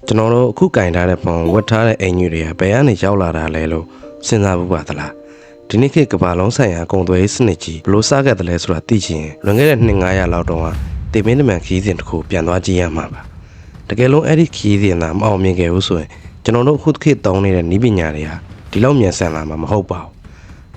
ကျွန်တော်တို့အခုကင်ထားတဲ့ဖုန်းဝတ်ထားတဲ့အင်ကြီးတွေကဘယ်ကနေရောက်လာတာလဲလို့စဉ်းစားဖို့ပါသလားဒီနေ့ခေတ်ကမ္ဘာလုံးဆိုင်ရာကုန်သွယ်ရေးစနစ်ကြီးဘလို့စခဲ့တယ်လဲဆိုတာသိချင်လွန်ခဲ့တဲ့နှစ်900လောက်တုန်းကတေမင်းတမန်ခီးစဉ်တစ်ခုပြန်သွားကြည့်ရမှာပါတကယ်လို့အဲ့ဒီခီးစဉ်ကမအောင်မြင်ခဲ့ဘူးဆိုရင်ကျွန်တော်တို့အခုခေတ်သုံးနေတဲ့နည်းပညာတွေကဒီလောက်မြန်ဆန်လာမှာမဟုတ်ပါဘူး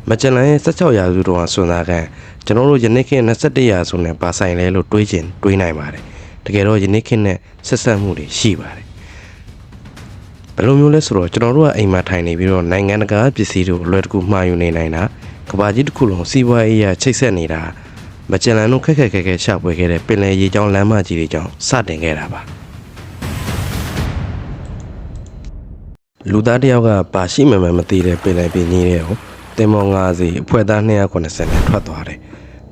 မကျန်လန်ရဲ့16ရာစုတုန်းကစွန့်စားခံကျွန်တော်တို့ယနေ့ခေတ်21ရာစုနဲ့ပါဆိုင်လဲလို့တွေးချင်တွေးနိုင်ပါတယ်တကယ်တော့ယနေ့ခေတ်နဲ့ဆက်ဆက်မှုတွေရှိပါတယ်ဘယ်လိုမျိုးလဲဆိုတော့ကျွန်တော်တို့ကအိမ်မှာထိုင်နေပြီးတော့နိုင်ငံတကာပစ္စည်းတွေအလွယ်တကူမှားယူနေနိုင်တာကဘာကြီးတစ်ခုလုံးစီးပွားရေးအရာချိတ်ဆက်နေတာမကျန်လန်တို့ခက်ခဲရှာဖွေခဲ့တဲ့ပင်လယ်ရေကြောင်းလမ်းမကြီးတွေကြောင့်စတင်ခဲ့တာပါလူသားတယောက်ကပါရှိမှမသိတဲ့ပင်လယ်ပြင်ကြီးတွေကိုတင်မောငါးစီအဖွဲ့သား290နဲ့ထွက်သွားတယ်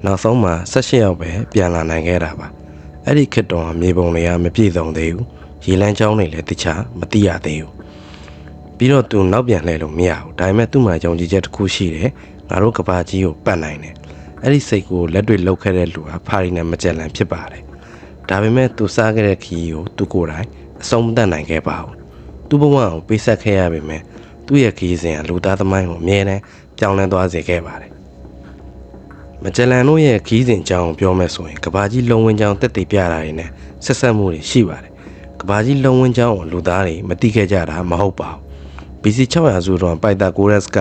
နောက်ဆုံးမှာ18ယောက်ပဲပြန်လာနိုင်ခဲ့တာပါအဲ့ဒီခေတ်တော့မြေပုံတွေကမပြည့်စုံသေးဘူးရေလမ်းကြောင်းတွေလည်းတခြားမသိရသေးဘူးပြီးတော့သူနောက်ပြန်လှည့်လို့မရဘူးဒါပေမဲ့သူ့မှာယုံကြည်ချက်တစ်ခုရှိတယ်ငါတို့ကဘာကြီးကိုပတ်နိုင်တယ်အဲ့ဒီစိတ်ကိုလက်တွေ့လှုပ်ခဲ့တဲ့လူဟာဖာရီနဲ့မကြက်လန်ဖြစ်ပါတယ်ဒါပေမဲ့သူစားခဲ့တဲ့ခီးကိုသူကိုယ်တိုင်အဆုံးမသတ်နိုင်ခဲ့ပါဘူးသူ့ဘဝကိုပေးဆက်ခဲ့ရပေမဲ့သူ့ရဲ့ခီးစဉ်ကလူသားသမိုင်းကိုအမြဲတမ်းပြောင်းလဲသွားစေခဲ့ပါတယ်မကြက်လန်တို့ရဲ့ခီးစဉ်ကြောင်းပြောမယ်ဆိုရင်ကဘာကြီးလုံဝင်ကြောင်းတက်တည်ပြတာတွေနဲ့ဆက်ဆက်မှုတွေရှိပါတယ်ကဘာကြီးလုံဝင်ကြောင်းကိုလူသားတွေမသိခဲ့ကြတာမဟုတ်ပါဘူး BC 600စုတော့ပိုက်တာကိုရက်စ်က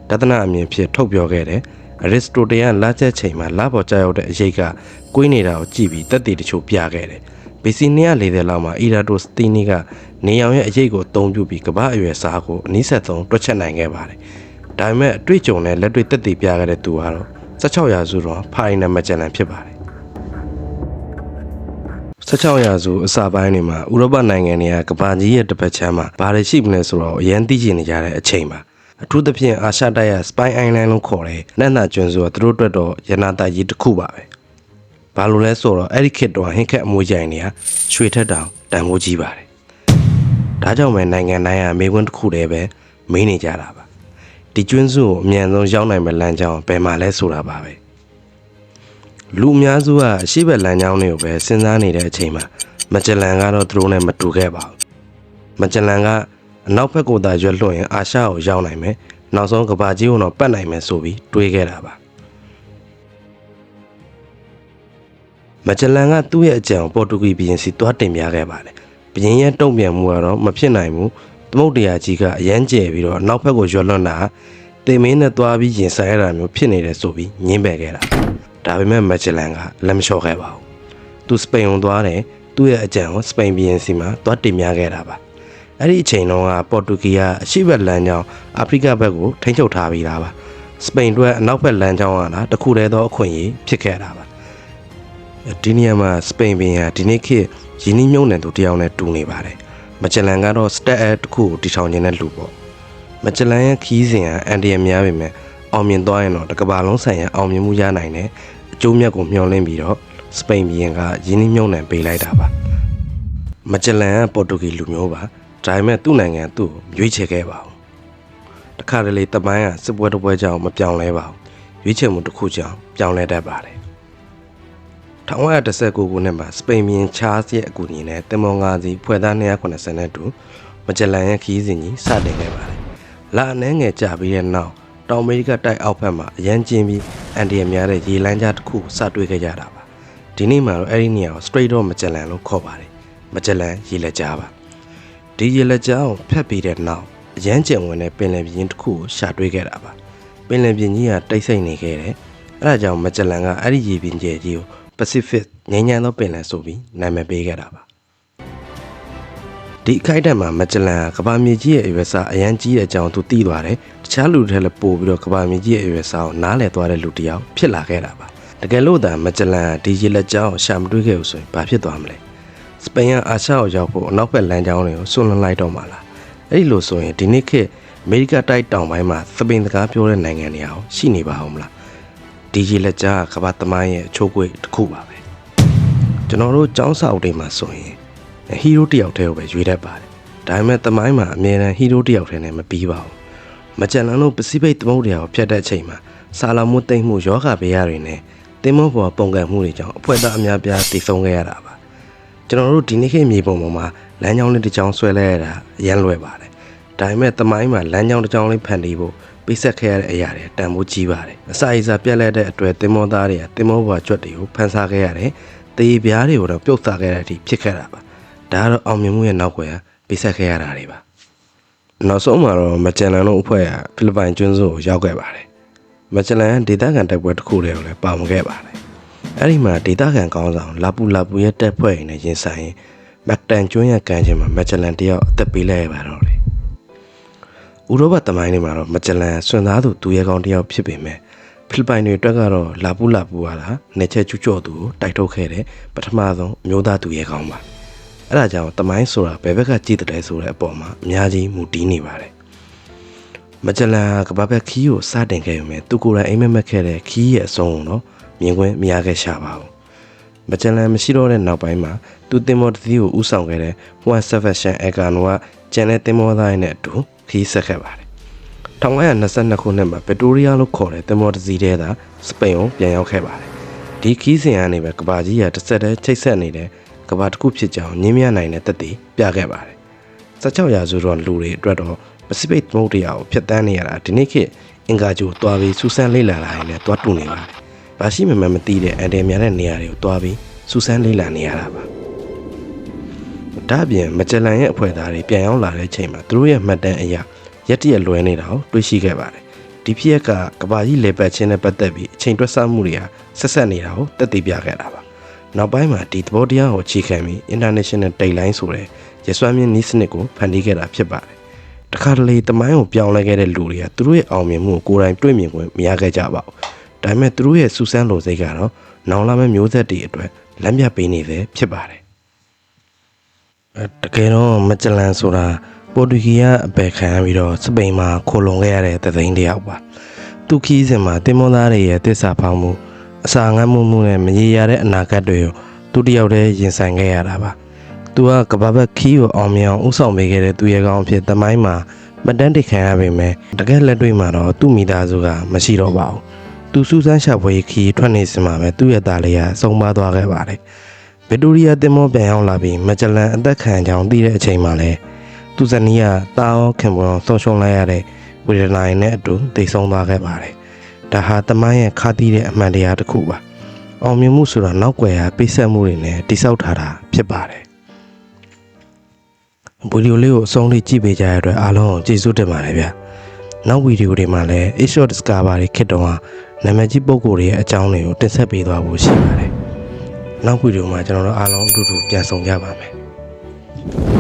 တသနာအမြင်ဖြစ်ထုတ်ပြောခဲ့တယ်အရစ်စတိုတယ်ကလာချက်ချိန်မှာလာပေါ်ကြောက်တဲ့အရေးကကွေးနေတာကိုကြည့်ပြီးတက်တည်တချို့ပြခဲ့တယ် BC 240လောက်မှာအီရာတိုစတီနီကနေရောင်ရဲ့အရေးကိုအသုံးပြုပြီးကဘာအရွယ်စားကိုအနည်းဆက်ဆုံးတွက်ချက်နိုင်ခဲ့ပါတယ်ဒါပေမဲ့အတွေ့အကြုံနဲ့လက်တွေ့တက်တည်ပြခဲ့တဲ့သူကတော့16ရာစုတော့ဖာရီနံမကျန်လန်ဖြစ်ပါတယ်16ရာစုအစပိုင်းတွေမှာဥရောပနိုင်ငံတွေကကမ္ဘာကြီးရဲ့တစ်ပတ်ချမ်းမှာဘာတွေရှိမလဲဆိုတော့အရင်သိချင်နေကြတဲ့အချိန်ပါအထူးသဖြင့်အာရှတိုက်ရဲ့ Spine Island လို့ခေါ်တဲ့လက်နက်ကျွန်းစုကသူတို့အတွက်တော့ရနာတာကြီးတစ်ခုပါပဲဘာလို့လဲဆိုတော့အဲ့ဒီခေတ်တော့ဟင်းခက်အမွေးကြိုင်တွေကရွှေထက်တောင်တန်ဖိုးကြီးပါတယ်ဒါကြောင့်ပဲနိုင်ငံတိုင်းကမေခွန်းတစ်ခုတည်းပဲမေးနေကြတာပါဒီကျွန်းစုကိုအမြန်ဆုံးရောက်နိုင်မယ့်လမ်းကြောင်းဘယ်မှာလဲဆိုတာပါပဲလူအများစုကအရှိဘက်လမ်းကြောင်းတွေကိုပဲစဉ်းစားနေတဲ့အချိန်မှာမကြလန်ကတော့သူတို့နဲ့မတူခဲ့ပါဘူးမကြလန်ကအနောက်ဘက်ကိုသာရွက်လွှတ်ရင်အာရှကိုရောက်နိုင်မယ်နောက်ဆုံးကဘာကြီးကိုတော့ပတ်နိုင်မယ်ဆိုပြီးတွေးခဲ့တာပါမကြလန်ကသူ့ရဲ့အကြံကိုပေါ်တူဂီဘီရင်စီတွားတင်ပြခဲ့ပါတယ်ဘီရင်ရဲ့တုံ့ပြန်မှုကတော့မဖြစ်နိုင်ဘူးသမုတ်တရားကြီးကအရန်ကျဲပြီးတော့အနောက်ဘက်ကိုရွက်လွှတ်တာတင်မင်းနဲ့တွားပြီးရင်ဆိုင်ရတာမျိုးဖြစ်နေတယ်ဆိုပြီးညင်းပယ်ခဲ့တာဒါပေမဲ့မက်ချလန်ကလက်မလျှော့ခဲ့ပါဘူးသူစပိန်ကိုသွားတယ်သူ့ရဲ့အကြံကိုစပိန်ဘီရင်စီမှာသွားတင်ပြခဲ့တာပါအဲ့ဒီအချိန်တုန်းကပေါ်တူဂီကအရှေ့ဘက်လမ်းကြောင်းအာဖရိကဘက်ကိုထိန်းချုပ်ထားပြီးသားပါစပိန်တို့အနောက်ဘက်လမ်းကြောင်းကတခုတည်းသောအခွင့်အရေးဖြစ်ခဲ့တာပါဒီနေရာမှာစပိန်ဘီရင်ဒီနေ့ခေတ်ရင်းနှီးမြှုပ်နှံသူတယောက်နဲ့တူနေပါတယ်မက်ချလန်ကတော့စတက်အတစ်ခုကိုတီထောင်ခြင်းနဲ့လူပေါ့မက်ချလန်ရဲ့ခီးစဉ်ကအန်ဒီယံများပေမဲ့အောင်မြင်သွားရင်တော့တစ်ကမ္ဘာလုံးဆိုင်ရာအောင်မြင်မှုရနိုင်တယ်အကျိုးမြတ်ကိုမျှော်လင့်ပြီးတော့စပိန်ဘီရင်ကရင်းနှီးမြှုပ်နှံပေးလိုက်တာပါမက်ချလန်ကပေါ်တူဂီလူမျိုးပါဒါပေမဲ့သူ့နိုင်ငံသူ့ကိုရွေးချယ်ခဲ့ပါဘူးတခါတလေတမိုင်းကစစ်ပွဲတစ်ပွဲကြောင့်မပြောင်းလဲပါဘူးရွေးချယ်မှုတစ်ခုကြောင့်ပြောင်းလဲတတ်ပါတယ်1919ခုနှစ်မှာစပိန်ဘီရင်ချားစ်ရဲ့အကူအညီနဲ့တင်မောငါးစီဖွဲ့သား290နဲ့တူမက်ချလန်ရဲ့ခီးစဉ်ကြီးစတင်ခဲ့ပါတယ်လာအနှဲငယ်ကြာပြီးတဲ့နောက်တောင်အမေရိကတိုက်အောက်ဘက်မှာအရန်ကျင်းပြီးအန်ဒီယံများတဲ့ရေလမ်းကြားတစ်ခုစတွေ့ခဲ့ကြတာပါဒီနေ့မှာတော့အဲ့ဒီနေရာကို straight တော့မကြလန်လို့ခေါ်ပါတယ်မကြလန်ရေလက်ကြားပါဒီရေလက်ကြားကိုဖက်ပြီးတဲ့နောက်အရန်ကျင်ဝင်တဲ့ပင်လယ်ပြင်တစ်ခုကိုရှာတွေ့ခဲ့တာပါပင်လယ်ပြင်ကြီးကတိတ်ဆိတ်နေခဲ့တယ်အဲ့ဒါကြောင့်မကြလန်ကအဲ့ဒီရေပြင်ကျဲကြီးကို Pacific ငြိမ်းချမ်းသောပင်လယ်ဆိုပြီးနာမည်ပေးခဲ့တာပါဒီအခိုက်အတန့်မှာမက်ချလန်ကကဘာမြေကြီးရဲ့အရွယ်စားအရန်ကြီးတဲ့အကြောင်းသူသိသွားတယ်တခြားလူတွေလည်းပို့ပြီးတော့ကဘာမြေကြီးရဲ့အရွယ်စားကိုနားလည်သွားတဲ့လူတစ်ယောက်ဖြစ်လာခဲ့တာပါတကယ်လို့သာမက်ချလန်ဒီရေလက်ကြောင်းရှာမတွေ့ခဲ့ဘူးဆိုရင်ဘာဖြစ်သွားမလဲစပိန်ကအာရှကိုရောက်ဖို့အနောက်ဘက်လမ်းကြောင်းတွေကိုဆွန့်လွတ်လိုက်တော့မှာလားအဲ့ဒီလိုဆိုရင်ဒီနေ့ခေတ်အမေရိကတိုက်တောင်ပိုင်းမှာစပိန်စကားပြောတဲ့နိုင်ငံတွေအောင်ရှိနေပါအောင်မလားဒီရေလက်ကြားကကဘာသမိုင်းရဲ့အချိုးကွေးတစ်ခုပါပဲကျွန်တော်တို့ကျောင်းစာအုပ်တွေမှာဆိုရင်ဟီးရိုးတယောက်တည်းကိုပဲရွေးတတ်ပါတယ်ဒါပေမဲ့သမိုင်းမှာအမြဲတမ်းဟီးရိုးတယောက်တည်းနဲ့မပြီးပါဘူးမကြံလန်တို့ပစိဖိတ်သမုဒ္ဒရာကိုဖျက်တဲ့အချိန်မှာဆာလာမွတ်သိမ့်မှုယောဂဘေးရတွေနဲ့တင်းမောပေါ်ပုံကံမှုတွေကြောင့်အဖွဲ့သားအများပြားတည်ဆုံခဲ့ရတာပါ ကျွန်တော်တို့ဒီနေ့ခေတ်မြေပုံပေါ်မှာလမ်းကြောင်းလေးတစ်ကြောင်းဆွဲလဲရတာအရန်လွယ်ပါတယ်ဒါပေမဲ့သမိုင်းမှာလမ်းကြောင်းတစ်ကြောင်းလေးဖန်တီးဖို့ပိတ်ဆက်ခဲ့ရတဲ့အရာတွေတန်ဖိုးကြီးပါတယ်အစာအိစာပြက်လက်တဲ့အတွေ့တင်မောသားတွေကတင်မောဘွားကြွက်တွေကိုဖန်ဆာခဲ့ရတယ်တေးပြားတွေကိုတော့ပြုတ်စားခဲ့တဲ့အထိဖြစ်ခဲ့တာပါဒါကတော့အောင်မြင်မှုရဲ့နောက်ွယ်ပိတ်ဆက်ခဲ့ရတာတွေပါနောက်ဆုံးမှာတော့မကျန်လန်တို့အဖွဲ့ကဖိလစ်ပိုင်ကျွန်းစုကိုရောက်ခဲ့ပါတယ်မကျန်လန်ဒေသခံတပ်ပွဲတစ်ခုတည်းကိုလည်းပါဝင်ခဲ့ပါတယ်အဲ့ဒီမှာဒေသခံကောင်းဆောင်လာပူရဲ့တပ်ဖွဲ့ရင်းနဲ့ရင်ဆိုင်ရင်မက်တန်ကျွန်းရကန်ချင်းမှာမကျန်လန်တယောက်အသက်ပေးလိုက်ရပါတော့တယ်ဥရောပသမိုင်းတွေမှာတော့မကျန်လန်စွန့်သားသူသူရဲကောင်းတယောက်ဖြစ်ပေမဲ့ဖိလစ်ပိုင်တွေအတွက်ကတော့လာပူကနေချက်ကျူးကျော်သူကိုတိုက်ထုတ်ခဲ့တဲ့ပထမဆုံးအမျိုးသားသူရဲကောင်းပါအဲ့ဒါကြောင့်သမိုင်းဆိုတာဘယ်ဘက်ကကြည့်တယ်ဆိုတဲ့အပေါ်မှာအများကြီးမူတည်နေပါတယ်မကျန်လန်ကဘာဘက်ခီးကိုစတင်ခဲ့ပေမဲ့သူကိုယ်တိုင်အိမ်မက်ခဲ့တဲ့ခီးရဲ့အဆုံးတော့မြင်ကွင်းမရခဲ့ရှာပါဘူးမကျန်လန်မရှိတော့တဲ့နောက်ပိုင်းမှာသူတင်မောတသီးကိုဥဆောင်ခဲ့တဲ့Juan Sebastian Elcanoကကျန်တဲ့တင်မောသားနဲ့အတူခီးဆက်ခဲ့ပါတယ်1922ခုနှစ်မှာဗစ်တိုးရီးယားလို့ခေါ်တဲ့တင်မောတသီးတဲသာစပိန်ကိုပြန်ရောက်ခဲ့ပါတယ်ဒီခီးစဉ်ကနေပဲကဘာကြီးကတစ်ဆက်တည်းချိတ်ဆက်နေတဲ့ကဘာတစ်ခုဖြစ်ကြောင်းညင်းမြနိုင်တဲ့သက်သေပြခဲ့ပါတယ်16ရာစုတော့လူတွေအတွက်တော့ပစိဖိတ်သမုဒ္ဒရာကိုဖျက်ဆီးနေရတာဒီနေ့ခေတ်အင်ကာဂျိုတွားပြီးစူးစမ်းလေ့လာလာရင်လည်းတွားတူနေပါတယ်။ဘာရှိမှမသိတဲ့အန်တယ်များတဲ့နေရာတွေကိုတွားပြီးစူးစမ်းလေ့လာနေရတာပါ။ဒါ့အပြင်မကျလန်ရဲ့အဖွဲ့သားတွေပြန်ရောက်လာတဲ့ချိန်မှာသူတို့ရဲ့မှတ်တမ်းအရရက်တရက်လွဲနေတာကိုတွေ့ရှိခဲ့ပါတယ်။ဒီဖြစ်ရက်ကကဘာကြီးလေပတ်ချင်းနဲ့ပတ်သက်ပြီးအချိန်တွက်ဆမှုတွေဟာဆက်နေတာကိုတက်တည်ပြခဲ့တာပါ။နောက်ပိုင်းမှာဒီသဘောတရားကိုအခြေခံပြီး International Dateline ဆိုတဲ့ရစွမ်းမြင့်နည်းစနစ်ကိုဖန်တီးခဲ့တာဖြစ်ပါတယ်။တခါတလေတမိုင်းကိုပြောင်းလဲခဲ့တဲ့လူတွေကသူတို့ရဲ့အောင်မြင်မှုကိုကိုယ်တိုင်တွေ့မြင်ခွင့်မရခဲ့ကြပါဘူး။ဒါပေမဲ့သူတို့ရဲ့စူးစမ်းလိုစိတ်ကတော့နောင်လာမယ့်မျိုးဆက်တွေအတွက်လက်မြတ်ပေးနေသေးဖြစ်ပါတယ်။တကယ်တော့မကျလန်ဆိုတာပေါ်တူဂီကအပယ်ခံပြီးတော့စပိန်မှာခိုလုံခဲ့ရတဲ့သသိန်းတယောက်ပါ။သူခီးစဉ်မှာတင်မောသားတွေရဲ့တစ္ဆာဖောင်းမှုအစာငတ်မှုနဲ့မရေရာတဲ့အနာဂတ်တွေကိုသူတယောက်တည်းရင်ဆိုင်ခဲ့ရတာပါ။သူကကဘာဘက်ခီးကိုအောင်မြင်အောင်ဥဆောင်ပေးခဲ့တဲ့သူရဲ့ကောင်ဖြစ်သမိုင်းမှာမတန်းတိခံရပေမဲ့တကယ်လက်တွေ့မှာတော့သူ့မိသားစုကမရှိတော့ပါဘူး။သူစူးစမ်းရှာဖွေခီးထွက်နေစမှာပဲသူ့ရဲ့သားလေးကဆုံးပါသွားခဲ့ပါတယ်။ဗစ်တိုးရီးယားတင်မောပြန်ရောက်လာပြီးမကျလန်အသက်ခံကြောင်းသိတဲ့အချိန်မှာလဲသူဇနီးကတာအောခင်ပွန်ဆုံးရှုံးလိုက်ရတဲ့ဝေဒနာနဲ့အတူတိတ်ဆုံးသွားခဲ့ပါတယ်။ဒါဟာသမိုင်းရဲ့ခါတီးတဲ့အမှန်တရားတစ်ခုပါ။အောင်မြင်မှုဆိုတာနောက်ွယ်ရာပိတ်ဆက်မှုတွေနဲ့တိဆောက်ထားတာဖြစ်ပါတယ်။ဗီဒီယိုလေးကိုအဆုံးထိကြည့်ပေးကြရတဲ့အတွက်အားလုံးကိုကျေးဇူးတင်ပါတယ်ဗျာ။နောက်ဗီဒီယိုတွေမှာလည်း Short Discovery ခေတ်တုန်းကနာမည်ကြီးပုဂ္ဂိုလ်တွေရဲ့အကြောင်းတွေကိုတင်ဆက်ပေးသွားဖို့ရှိပါတယ်။နောက်ဗီဒီယိုမှာကျွန်တော်တို့အားလုံးအတူတူပြန်ဆောင်ကြပါမယ်။